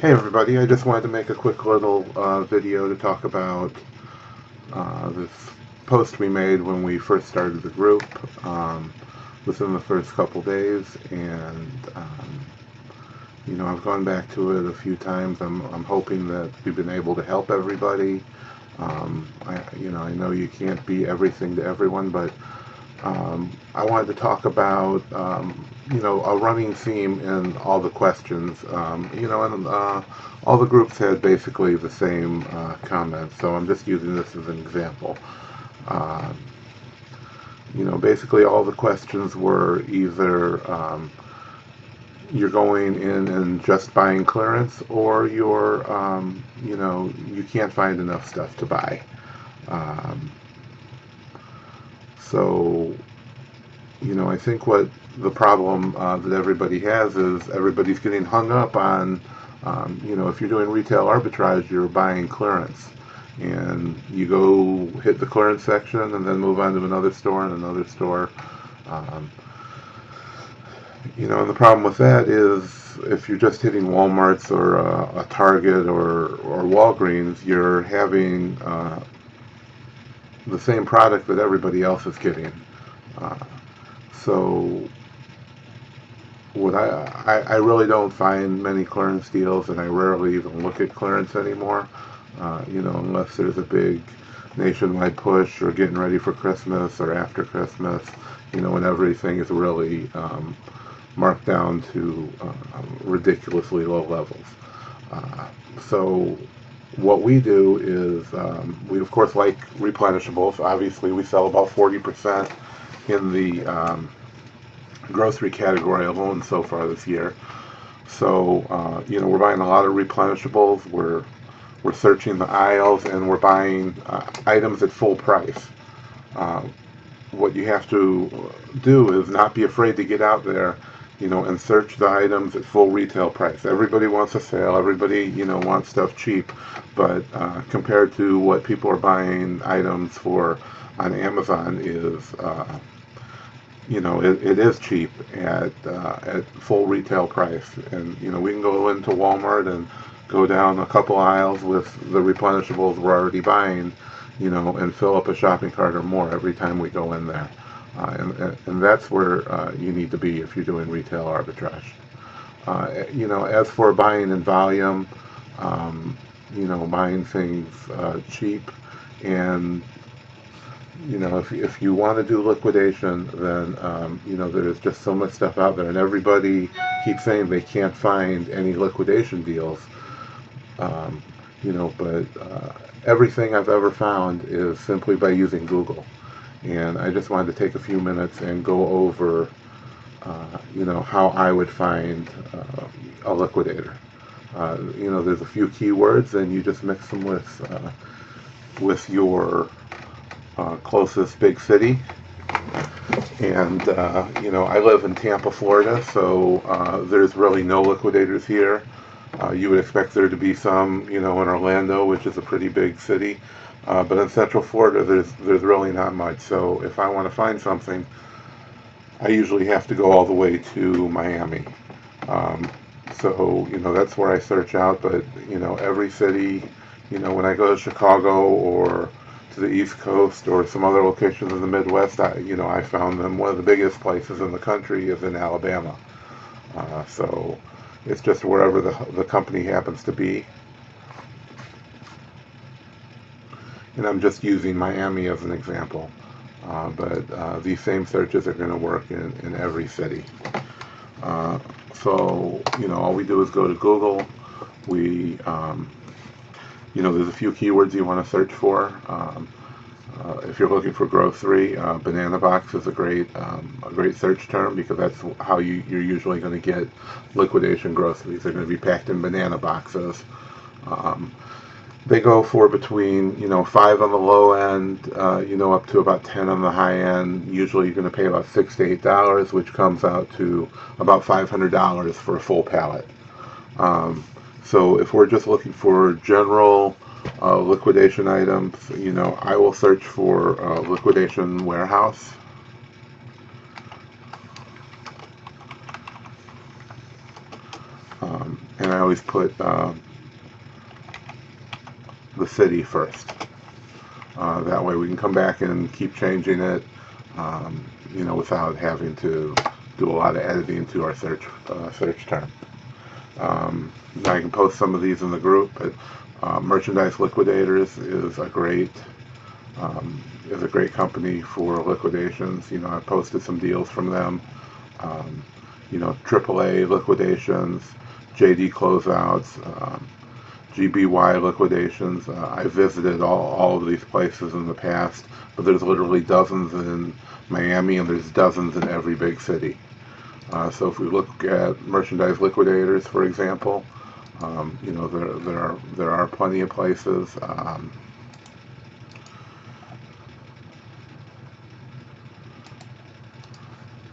Hey everybody, I just wanted to make a quick little video to talk about this post we made when we first started the group within the first couple days, and I've gone back to it a few times. I'm hoping that we've been able to help everybody. I know you can't be everything to everyone, but I wanted to talk about, a running theme in all the questions. And all the groups had basically the same comments, so I'm just using this as an example. Um, Basically all the questions were either you're going in and just buying clearance, or you can't find enough stuff to buy. Um, so I think what the problem that everybody has is everybody's getting hung up on, if you're doing retail arbitrage, you're buying clearance. And you go hit the clearance section and then move on to another store and another store. Um, and the problem with that is if you're just hitting Walmart's or a Target or Walgreens, you're having the same product that everybody else is getting. Uh, so what I really don't find many clearance deals, and I rarely even look at clearance anymore. Unless there's a big nationwide push or getting ready for Christmas or after Christmas, when everything is really marked down to ridiculously low levels. Uh, so what we do is we of course like replenishables. Obviously, we sell about 40% in the grocery category alone so far this year. So we're buying a lot of replenishables. We're searching the aisles, and we're buying items at full price. Uh, what you have to do is not be afraid to get out there, and search the items at full retail price. Everybody wants a sale. Everybody, wants stuff cheap, but compared to what people are buying items for on Amazon is it is cheap at full retail price. And we can go into Walmart and go down a couple aisles with the replenishables we're already buying, and fill up a shopping cart or more every time we go in there. And that's where you need to be if you're doing retail arbitrage. As for buying in volume, buying things cheap, and if you want to do liquidation, then there's just so much stuff out there, and everybody keeps saying they can't find any liquidation deals. Um, but everything I've ever found is simply by using Google. And I just wanted to take a few minutes and go over, how I would find a liquidator. There's a few keywords, and you just mix them with your closest big city. And I live in Tampa, Florida, so there's really no liquidators here. You would expect there to be some, in Orlando, which is a pretty big city. But in Central Florida, there's really not much. So if I want to find something, I usually have to go all the way to Miami. Um, so that's where I search out. But every city, when I go to Chicago or to the East Coast or some other locations in the Midwest, I found them. One of the biggest places in the country is in Alabama. So it's just wherever the company happens to be. And I'm just using Miami as an example. But these same searches are going to work in every city. Uh, so, all we do is go to Google. We, there's a few keywords you want to search for. If you're looking for grocery, banana box is a great search term, because that's how you're usually going to get liquidation groceries. They're going to be packed in banana boxes. Um, they go for between 5 on the low end, up to about 10 on the high end. Usually you're going to pay about $6 to $8, which comes out to about $500 for a full pallet. Um, so if we're just looking for general liquidation items, I will search for liquidation warehouse. And I always put the city first. That way we can come back and keep changing it, without having to do a lot of editing to our search term. I can post some of these in the group, but Merchandise Liquidators is a great company for liquidations. I've posted some deals from them. AAA liquidations, JD closeouts, GBY liquidations. I visited all of these places in the past, but there's literally dozens in Miami, and there's dozens in every big city. So if we look at Merchandise Liquidators, for example, there are plenty of places.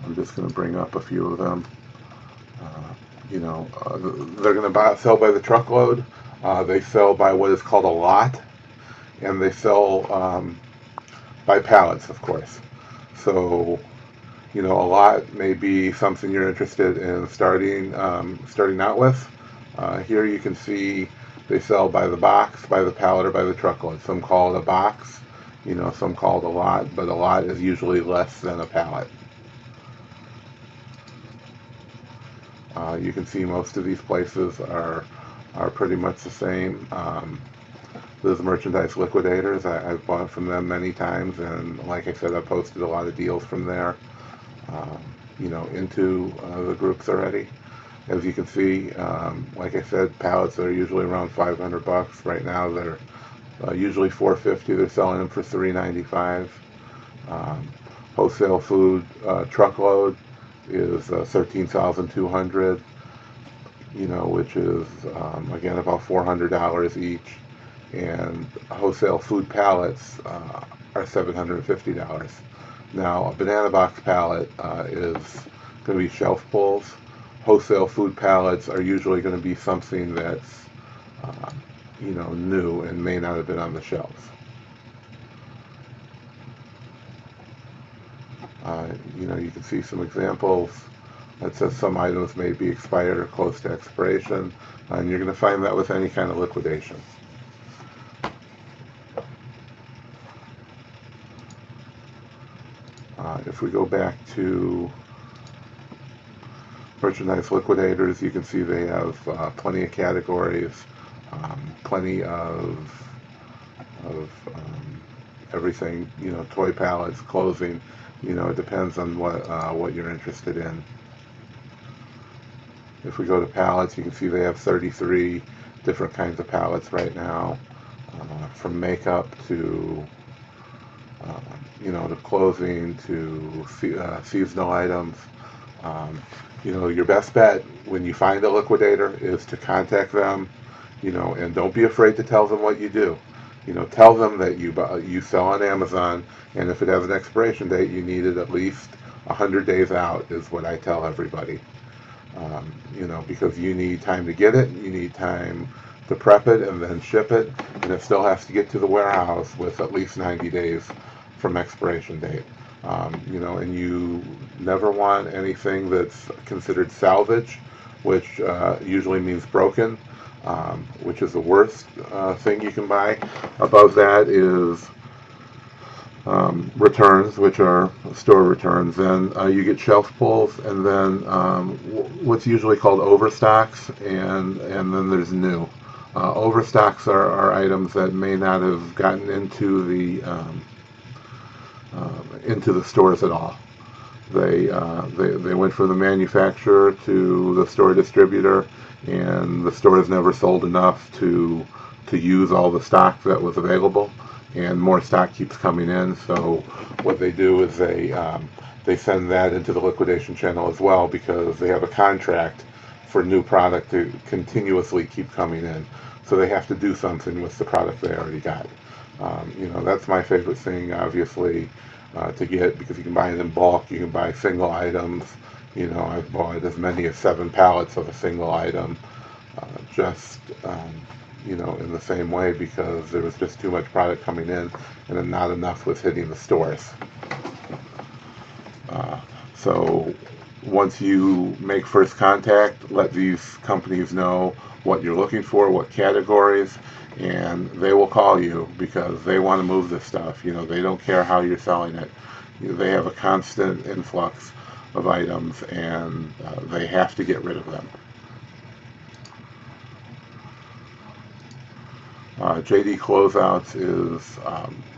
I'm just going to bring up a few of them. They're going to sell by the truckload. They sell by what is called a lot, and they sell by pallets, of course. So, a lot may be something you're interested in starting out with. Here you can see they sell by the box, by the pallet, or by the truckload. Some call it a box, some call it a lot, but a lot is usually less than a pallet. You can see most of these places are pretty much the same. Those Merchandise Liquidators, I've bought from them many times, and like I said, I've posted a lot of deals from there, into the groups already. As you can see, like I said, pallets are usually around $500. Right now, they're usually $450. They're selling them for $395. Wholesale food truckload is $13,200. Which is again about $400 each, and wholesale food pallets are $750. Now, a banana box pallet is going to be shelf pulls. Wholesale food pallets are usually going to be something that's new and may not have been on the shelves. You can see some examples. It says some items may be expired or close to expiration, and you're going to find that with any kind of liquidation. If we go back to Merchandise Liquidators, you can see they have plenty of categories, plenty of everything, toy pallets, clothing. It depends on what you're interested in. If we go to pallets, you can see they have 33 different kinds of pallets right now, from makeup to to clothing to seasonal items. Your best bet when you find a liquidator is to contact them, and don't be afraid to tell them what you do. Tell them that you sell on Amazon, and if it has an expiration date, you need it at least 100 days out, is what I tell everybody. Because you need time to get it, you need time to prep it and then ship it, and it still has to get to the warehouse with at least 90 days from expiration date. And you never want anything that's considered salvage, which usually means broken, which is the worst thing you can buy. Above that is returns, which are store returns. Then you get shelf pulls, and then what's usually called overstocks, and then there's new. Overstocks are items that may not have gotten into the stores at all. They went from the manufacturer to the store distributor, and the store has never sold enough to use all the stock that was available, and more stock keeps coming in. So what they do is they send that into the liquidation channel as well, because they have a contract for new product to continuously keep coming in. So they have to do something with the product they already got. That's my favorite thing, obviously, to get, because you can buy it in bulk, you can buy single items. I've bought as many as 7 pallets of a single item, in the same way, because there was just too much product coming in, and then not enough was hitting the stores. So once you make first contact, let these companies know what you're looking for, what categories, and they will call you because they want to move this stuff. You know, they don't care how you're selling it. They have a constant influx of items, and they have to get rid of them. JD Closeouts is,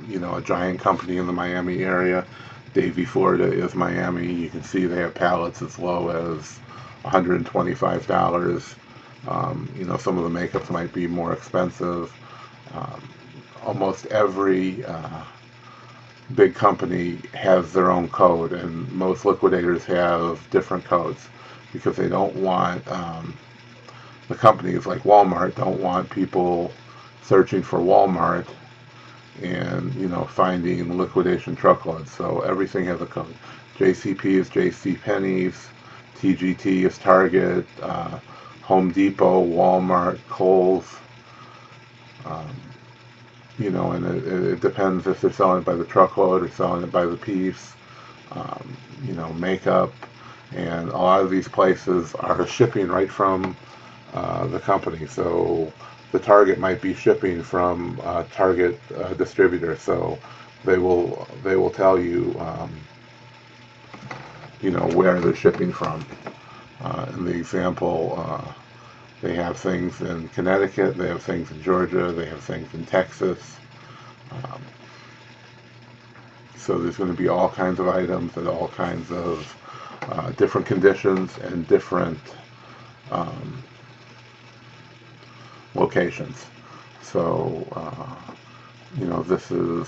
you know, a giant company in the Miami area. Davie, Florida is Miami. You can see they have pallets as low as $125. You know, some of the makeups might be more expensive. Almost every big company has their own code, and most liquidators have different codes because they don't want, the companies like Walmart don't want people searching for Walmart and, you know, finding liquidation truckloads. So everything has a code. JCP is JCPenney's, TGT is Target, Home Depot, Walmart, Kohl's. You know, and it depends if they're selling it by the truckload or selling it by the piece. You know, makeup, and a lot of these places are shipping right from the company. So the Target might be shipping from Target distributor, so they will tell you, you know, where they're shipping from. In the example, they have things in Connecticut, they have things in Georgia, they have things in Texas. So there's going to be all kinds of items at all kinds of different conditions and different locations. So, you know, this is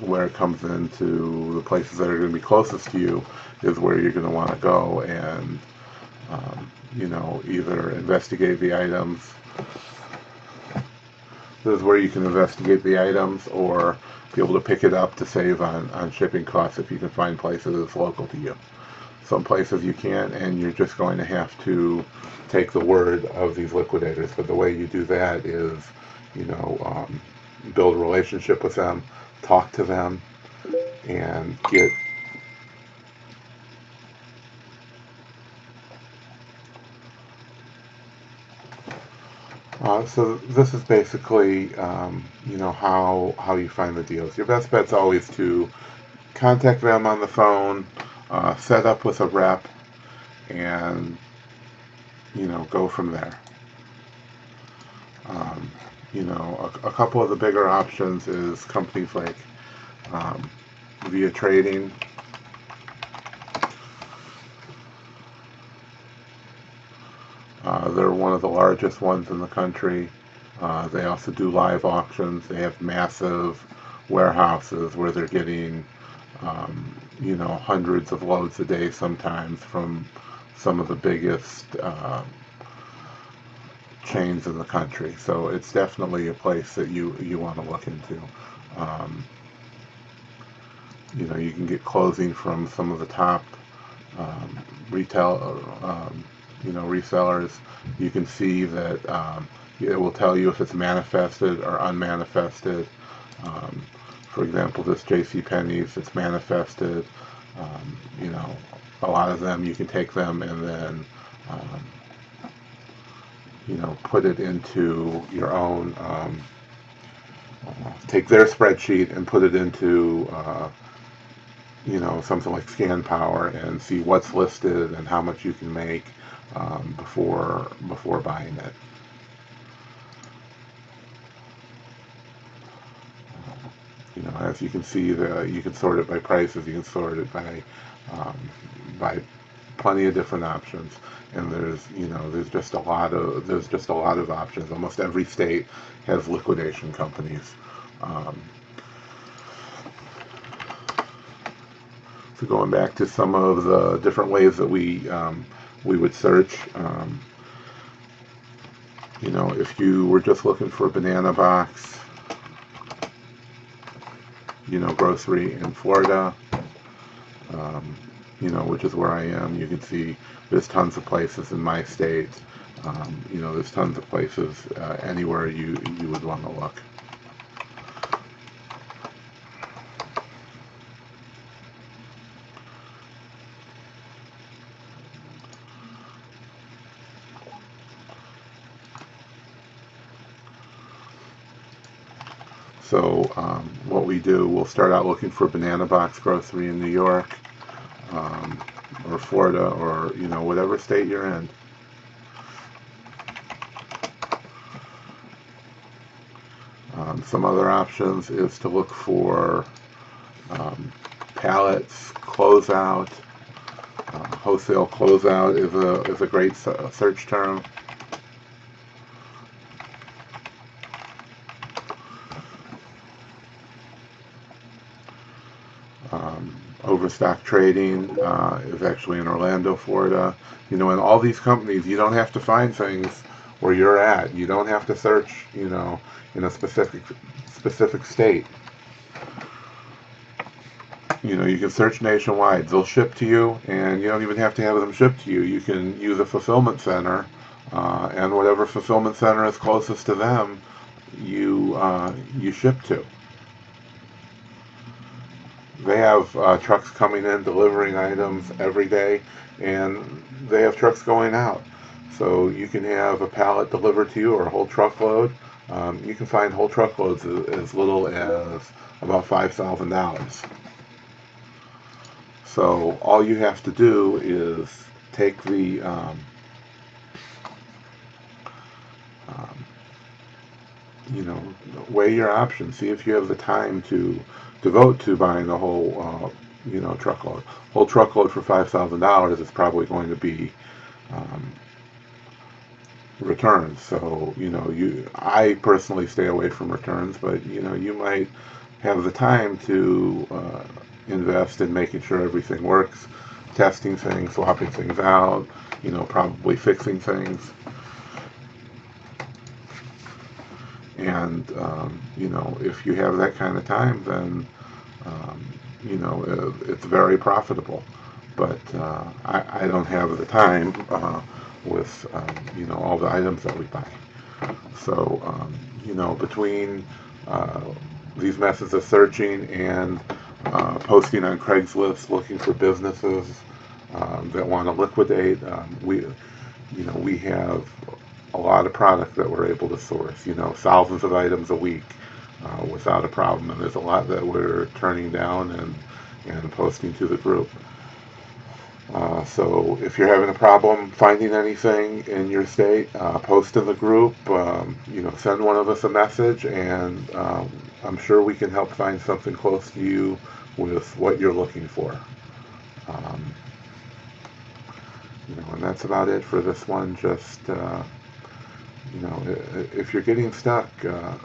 where it comes into the places that are going to be closest to you is where you're going to want to go and, you know, either investigate the items. This is where you can investigate the items or be able to pick it up to save on shipping costs if you can find places that's local to you. Some places you can't, and you're just going to have to take the word of these liquidators. But the way you do that is, you know, build a relationship with them, talk to them, and get so this is basically, you know, how you find the deals. Your best bet's always to contact them on the phone, set up with a rep, and, you know, go from there. You know, a couple of the bigger options is companies like Via Trading. They're one of the largest ones in the country. They also do live auctions. They have massive warehouses where they're getting, you know, hundreds of loads a day sometimes from some of the biggest chains in the country. So it's definitely a place that you want to look into. You know, you can get closing from some of the top retail, you know, resellers. You can see that it will tell you if it's manifested or unmanifested. For example, this JCPenney's, it's manifested. You know, a lot of them you can take them and then you know, put it into your own, take their spreadsheet and put it into you know, something like Scan Power and see what's listed and how much you can make before buying it. You know, as you can see, you can sort it by prices. You can sort it by plenty of different options. And there's, you know, there's just a lot of options. Almost every state has liquidation companies. So going back to some of the different ways that we would search, you know, if you were just looking for a banana box, you know, grocery in Florida, you know, which is where I am, you can see there's tons of places in my state. You know, there's tons of places anywhere you would want to look. So what we do, we'll start out looking for banana box grocery in New York, or Florida, or whatever state you're in. Some other options is to look for pallets, closeout. Wholesale closeout is a great search term. Overstock trading is actually in Orlando, Florida. In all these companies, you don't have to find things where you're at. You don't have to search, in a specific state. You can search nationwide. They'll ship to you, and you don't even have to have them shipped to you. You can use a fulfillment center, and whatever fulfillment center is closest to them, you ship to. They have trucks coming in delivering items every day, and they have trucks going out. So you can have a pallet delivered to you, or a whole truckload. You can find whole truckloads as little as about $5,000. So all you have to do is take the weigh your options. See if you have the time to devote to buying the whole truckload. Whole truckload for $5,000 is probably going to be returns. So I personally stay away from returns, but you might have the time to invest in making sure everything works, testing things, swapping things out, probably fixing things. And if you have that kind of time, then it's very profitable. But I don't have the time with all the items that we buy. So between these methods of searching and posting on Craigslist, looking for businesses that want to liquidate, we have a lot of product that we're able to source, thousands of items a week without a problem. And there's a lot that we're turning down and posting to the group. So if you're having a problem finding anything in your state, post in the group, send one of us a message, and I'm sure we can help find something close to you with what you're looking for. And that's about it for this one. Just if you're getting stuck,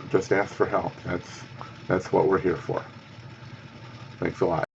just ask for help. That's what we're here for. Thanks a lot.